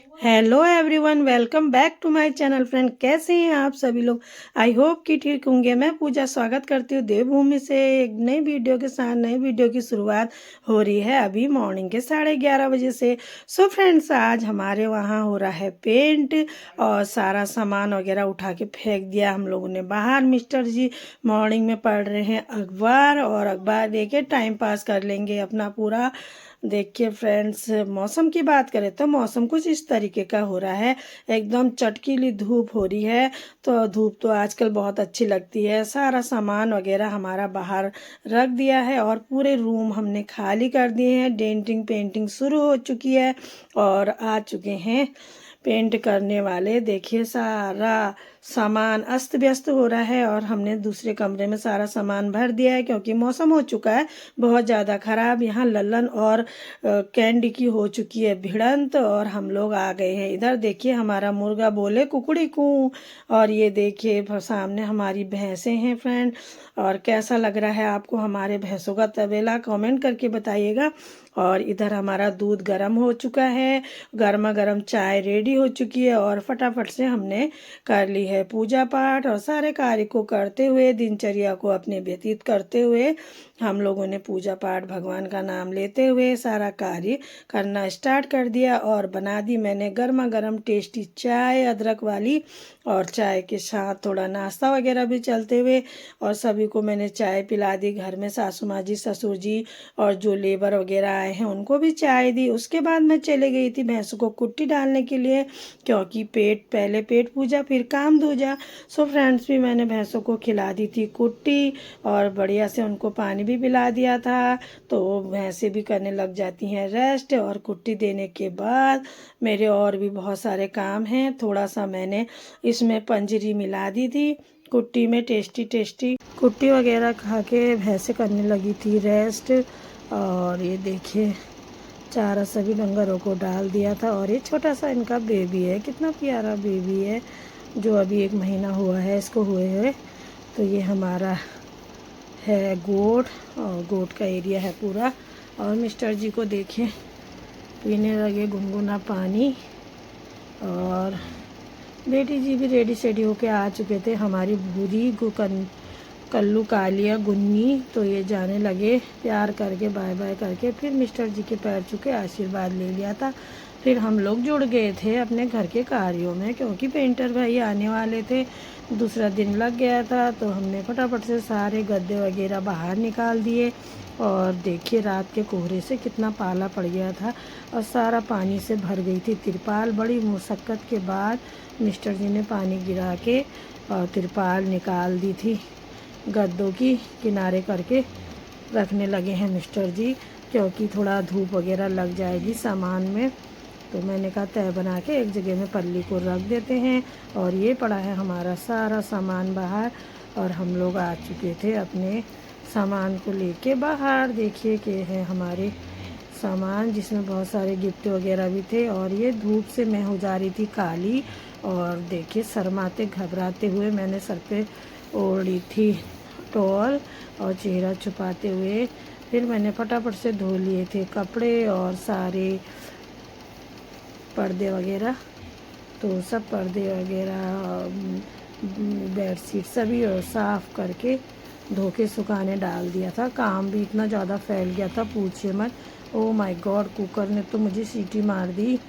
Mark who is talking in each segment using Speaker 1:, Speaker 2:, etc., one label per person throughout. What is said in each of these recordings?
Speaker 1: Hello everyone, welcome back to my channel. Friend, कैसे हैं आप सभी लोग? आई होप कि ठीक होंगे। मैं पूजा स्वागत करती हूँ देवभूमि से एक नई वीडियो के साथ। नई वीडियो की शुरुआत हो रही है अभी मॉर्निंग के 11:30 बजे से। सो फ्रेंड्स, आज हमारे वहाँ हो रहा है पेंट और सारा सामान वगैरह उठा के फेंक दिया हम लोगों ने बाहर। मिस्टर जी मॉर्निंग में पढ़ रहे हैं अखबार, और अखबार देके टाइम पास कर लेंगे अपना पूरा। देखिए फ्रेंड्स, मौसम की बात करें तो मौसम कुछ इस तरीके का हो रहा है। एकदम चटकीली धूप हो रही है। तो धूप तो आजकल बहुत अच्छी लगती है। सारा सामान वगैरह हमारा बाहर रख दिया है और पूरे रूम हमने खाली कर दिए हैं। डेंटिंग पेंटिंग शुरू हो चुकी है और आ चुके हैं पेंट करने वाले। देखिए सारा सामान अस्त व्यस्त हो रहा है और हमने दूसरे कमरे में सारा सामान भर दिया है क्योंकि मौसम हो चुका है बहुत ज़्यादा ख़राब। यहाँ लल्लन और कैंडी की हो चुकी है भिड़ंत और हम लोग आ गए हैं इधर। देखिए हमारा मुर्गा बोले कुकड़ी कू, और ये देखिए सामने हमारी भैंसें हैं फ्रेंड। और कैसा लग रहा है आपको हमारे भैंसों का तबेला, कमेंट करके बताइएगा। और इधर हमारा दूध गर्म हो चुका है, गर्मा गर्म चाय रेडी हो चुकी है और फटाफट से हमने कर ली है पूजा पाठ। और सारे कार्य को करते हुए, दिनचर्या को अपने व्यतीत करते हुए, हम लोगों ने पूजा पाठ भगवान का नाम लेते हुए सारा कार्य करना स्टार्ट कर दिया। और बना दी मैंने गर्मा गर्म टेस्टी चाय अदरक वाली, और चाय के साथ थोड़ा नाश्ता वगैरह भी चलते हुए। और सभी को मैंने चाय पिला दी। घर में सासू माँ जी, ससुर जी और जो लेबर वगैरह आए हैं उनको भी चाय दी। उसके बाद मैं चले गई थी भैंसों को कुट्टी डालने के लिए, क्योंकि पहले पेट पूजा फिर काम दूजा। सो फ्रेंड्स, भी मैंने भैंसों को खिला दी थी कुट्टी और बढ़िया से उनको पानी भी पिला दिया था। तो भैंसें भी करने लग जाती हैं रेस्ट। और कुट्टी देने के बाद मेरे और भी बहुत सारे काम हैं। थोड़ा सा मैंने इसमें पंजरी मिला दी थी कुट्टी में, टेस्टी टेस्टी कुट्टी वगैरह खा के भैंसें करने लगी थी रेस्ट। और ये देखिए चारा सभी डंगरों को डाल दिया था। और ये छोटा सा इनका बेबी है, कितना प्यारा बेबी है जो अभी 1 महीना हुआ है इसको हुए हुए। तो ये हमारा है गोट, और गोट का एरिया है पूरा। और मिस्टर जी को देखें पीने लगे गुनगुना पानी। और बेटी जी भी रेडी शेडी होके आ चुके थे। हमारी भूरी कल्लू कालिया गुन्नी, तो ये जाने लगे प्यार करके बाय बाय करके। फिर मिस्टर जी के पैर छूके आशीर्वाद ले लिया था। फिर हम लोग जुड़ गए थे अपने घर के कार्यों में, क्योंकि पेंटर भाई आने वाले थे। दूसरा दिन लग गया था तो हमने फटाफट से सारे गद्दे वगैरह बाहर निकाल दिए। और देखिए रात के कोहरे से कितना पाला पड़ गया था और सारा पानी से भर गई थी तिरपाल। बड़ी मुशक्क़त के बाद मिस्टर जी ने पानी गिरा के और तिरपाल निकाल दी थी। गद्दों की किनारे करके रखने लगे हैं मिस्टर जी, क्योंकि थोड़ा धूप वगैरह लग जाएगी सामान में। तो मैंने कहा तय बना के एक जगह में पल्ली को रख देते हैं। और ये पड़ा है हमारा सारा सामान बाहर, और हम लोग आ चुके थे अपने सामान को लेके बाहर। देखिए कि है हमारे सामान, जिसमें बहुत सारे गिफ्ट वगैरह भी थे। और ये धूप से मैं हो जा रही थी काली। और देखिए शर्माते घबराते हुए मैंने सर पे ओढ़ी थी टॉल और चेहरा छुपाते हुए। फिर मैंने फटाफट से धो लिए थे कपड़े और सारे पर्दे वगैरह। तो सब पर्दे वगैरह बेडशीट सभी और साफ़ करके धो के सुखाने डाल दिया था। काम भी इतना ज़्यादा फैल गया था पूछिए मत। ओ माय गॉड, कुकर ने तो मुझे सीटी मार दी।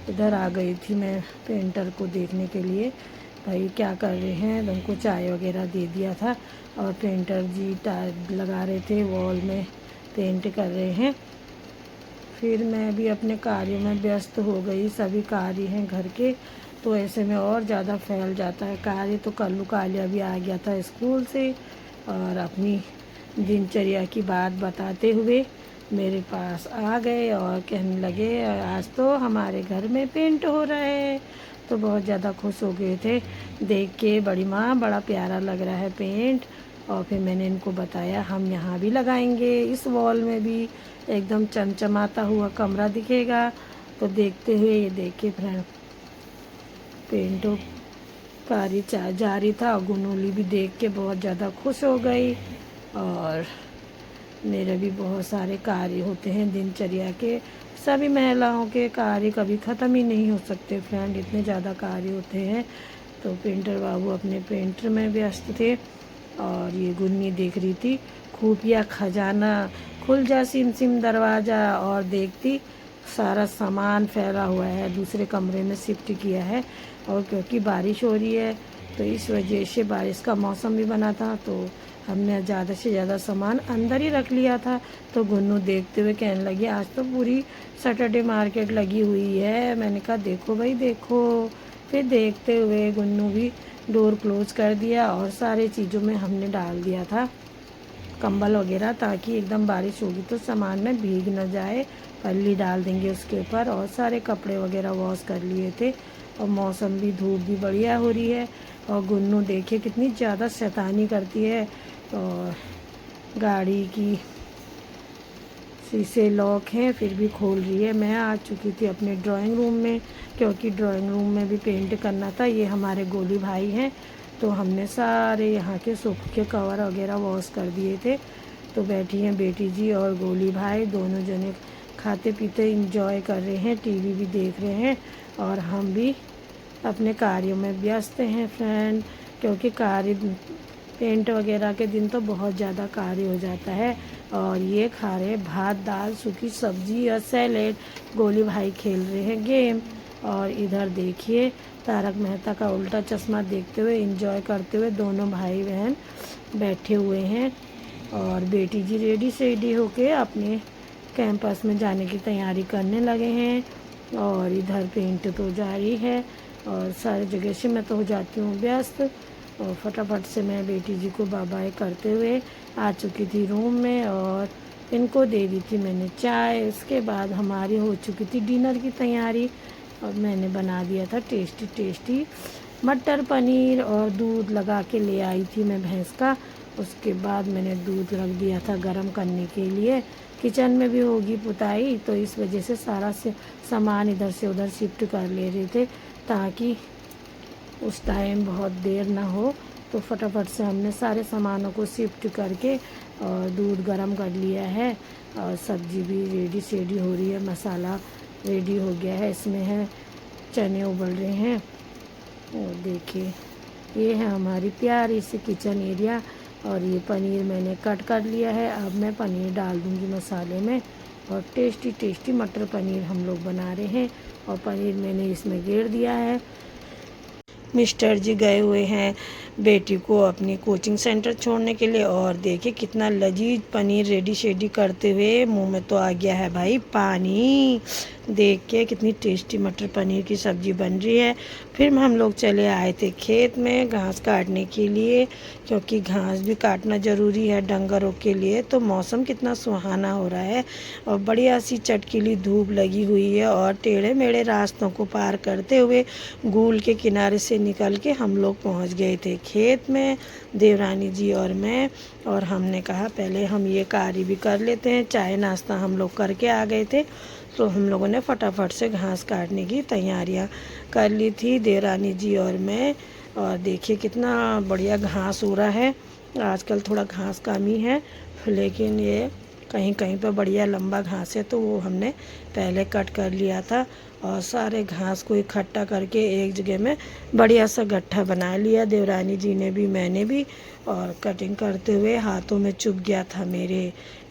Speaker 1: इधर आ गई थी मैं पेंटर को देखने के लिए भाई क्या कर रहे हैं। तो उनको चाय वगैरह दे दिया था। और पेंटर जी टाइल लगा रहे थे, वॉल में पेंट कर रहे हैं। फिर मैं भी अपने कार्य में व्यस्त हो गई। सभी कार्य हैं घर के, तो ऐसे में और ज़्यादा फैल जाता है कार्य। तो कल्लू कालिया भी आ गया था स्कूल से और अपनी दिनचर्या की बात बताते हुए मेरे पास आ गए और कहने लगे आज तो हमारे घर में पेंट हो रहा है। तो बहुत ज़्यादा खुश हो गए थे देख के, बड़ी माँ बड़ा प्यारा लग रहा है पेंट। और फिर मैंने इनको बताया हम यहाँ भी लगाएंगे, इस वॉल में भी एकदम चमचमाता हुआ कमरा दिखेगा। तो देखते हुए ये देखिए फ्रेंड पेंटों कार्य जारी था। और गुनूली भी देख के बहुत ज़्यादा खुश हो गई। और मेरे भी बहुत सारे कार्य होते हैं दिनचर्या के, सभी महिलाओं के कार्य कभी ख़त्म ही नहीं हो सकते फ्रेंड, इतने ज़्यादा कार्य होते हैं। तो पेंटर बाबू अपने पेंटर में व्यस्त थे और ये गुन्नी देख रही थी खुफिया खजाना। खुल जा सिम सिम दरवाज़ा और देखती सारा सामान फैला हुआ है, दूसरे कमरे में शिफ्ट किया है। और क्योंकि बारिश हो रही है तो इस वजह से बारिश का मौसम भी बना था, तो हमने ज़्यादा से ज़्यादा सामान अंदर ही रख लिया था। तो गुन्नू देखते हुए कहने लगी आज तो पूरी सैटरडे मार्केट लगी हुई है। मैंने कहा देखो भाई देखो। फिर देखते हुए गुन्नू भी डोर क्लोज कर दिया और सारे चीज़ों में हमने डाल दिया था कंबल वगैरह, ताकि एकदम बारिश होगी तो सामान में भीग न जाए। पल्ली डाल देंगे उसके ऊपर। और सारे कपड़े वगैरह वॉश कर लिए थे और मौसम भी धूप भी बढ़िया हो रही है। और गुन्नू देखिए कितनी ज़्यादा शैतानी करती है। और गाड़ी की शीशे लॉक हैं फिर भी खोल रही है। मैं आ चुकी थी अपने ड्राइंग रूम में, क्योंकि ड्राइंग रूम में भी पेंट करना था। ये हमारे गोली भाई हैं, तो हमने सारे यहाँ के सोफे के कवर वगैरह वॉश कर दिए थे। तो बैठी हैं बेटी जी और गोली भाई, दोनों जने खाते पीते इंजॉय कर रहे हैं, टीवी भी देख रहे हैं। और हम भी अपने कार्यों में व्यस्त हैं फ्रेंड, क्योंकि कार्य पेंट वगैरह के दिन तो बहुत ज़्यादा कार्य हो जाता है। और ये खा रहे भात दाल सूखी सब्जी और सैलेड। गोली भाई खेल रहे हैं गेम। और इधर देखिए तारक मेहता का उल्टा चश्मा देखते हुए एंजॉय करते हुए दोनों भाई बहन बैठे हुए हैं। और बेटी जी रेडी सेडी होके अपने कैंपस में जाने की तैयारी करने लगे हैं। और इधर पेंट तो जारी है और सारी जगह से मैं तो हो जाती हूँ व्यस्त। और फटाफट से मैं बेटी जी को बाय बाय करते हुए आ चुकी थी रूम में और इनको दे दी थी मैंने चाय। उसके बाद हमारी हो चुकी थी डिनर की तैयारी और मैंने बना दिया था टेस्टी टेस्टी मटर पनीर और दूध लगा के ले आई थी मैं भैंस का। उसके बाद मैंने दूध रख दिया था गरम करने के लिए। किचन में भी होगी पुताई, तो इस वजह से सारा से सामान इधर से उधर शिफ्ट कर ले रहे थे ताकि उस टाइम बहुत देर ना हो। तो फटाफट से हमने सारे सामानों को शिफ्ट करके और दूध गरम कर लिया है। और सब्ज़ी भी रेडी सेडी हो रही है, मसाला रेडी हो गया है, इसमें है चने उबल रहे हैं। और देखिए ये है हमारी प्यारी सी किचन एरिया। और ये पनीर मैंने कट कर लिया है, अब मैं पनीर डाल दूँगी मसाले में। और टेस्टी टेस्टी मटर पनीर हम लोग बना रहे हैं और पनीर मैंने इसमें घेर दिया है। मिस्टर जी गए हुए हैं बेटी को अपनी कोचिंग सेंटर छोड़ने के लिए। और देखिए कितना लजीज पनीर रेडी शेडी करते हुए मुंह में तो आ गया है भाई पानी देख के। कितनी टेस्टी मटर पनीर की सब्ज़ी बन रही है। फिर हम लोग चले आए थे खेत में घास काटने के लिए, क्योंकि घास भी काटना ज़रूरी है डंगरों के लिए। तो मौसम कितना सुहाना हो रहा है और बढ़िया सी चटकीली धूप लगी हुई है। और टेढ़े मेढ़े रास्तों को पार करते हुए गूल के किनारे से निकल के हम लोग पहुंच गए थे खेत में, देवरानी जी और मैं। और हमने कहा पहले हम ये कार्य भी कर लेते हैं। चाय नाश्ता हम लोग करके आ गए थे, तो हम लोगों ने फटाफट से घास काटने की तैयारियां कर ली थी देवरानी जी और मैं। और देखिए कितना बढ़िया घास हो रहा है। आजकल थोड़ा घास कम ही है, लेकिन ये कहीं कहीं पर बढ़िया लंबा घास है, तो वो हमने पहले कट कर लिया था। और सारे घास को इकट्ठा करके एक जगह में बढ़िया सा गट्ठा बना लिया, देवरानी जी ने भी मैंने भी। और कटिंग करते हुए हाथों में चुभ गया था मेरे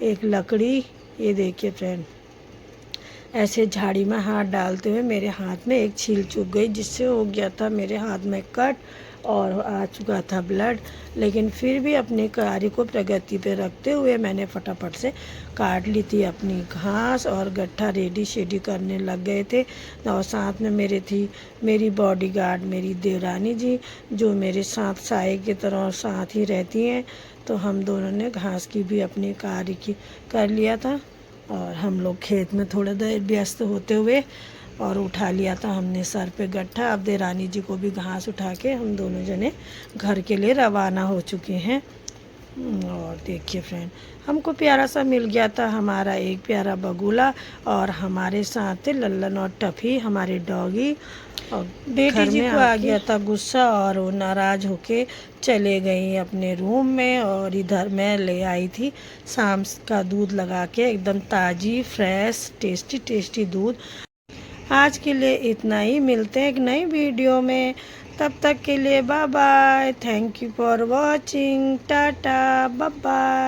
Speaker 1: एक लकड़ी। ये देखिए फ्रेंड, ऐसे झाड़ी में हाथ डालते हुए मेरे हाथ में एक छील चुभ गई, जिससे हो गया था मेरे हाथ में कट और आ चुका था ब्लड। लेकिन फिर भी अपने कार्य को प्रगति पे रखते हुए मैंने फटाफट से काट ली थी अपनी घास और गट्ठा रेडी शेडी करने लग गए थे। और साथ में मेरी बॉडीगार्ड मेरी देवरानी जी, जो मेरे साथ साए की तरह साथ ही रहती हैं। तो हम दोनों ने घास की भी अपने कार्य की कर लिया था। और हम लोग खेत में थोड़ा देर व्यस्त होते हुए और उठा लिया था हमने सर पे गट्ठा। अब देवरानी जी को भी घास उठा के हम दोनों जने घर के लिए रवाना हो चुके हैं। और देखिए फ्रेंड, हमको प्यारा सा मिल गया था हमारा एक प्यारा बगुला, और हमारे साथ थे लल्लन और टफी हमारे डॉगी। और बेटी जी को आ गया था गुस्सा, और वो नाराज़ होके चले गई अपने रूम में। और इधर मैं ले आई थी शाम का दूध लगा के, एकदम ताज़ी फ्रेश टेस्टी टेस्टी दूध। आज के लिए इतना ही, मिलते हैं एक नई वीडियो में। तब तक के लिए bye bye, thank you for watching, टाटा, बाय बाय।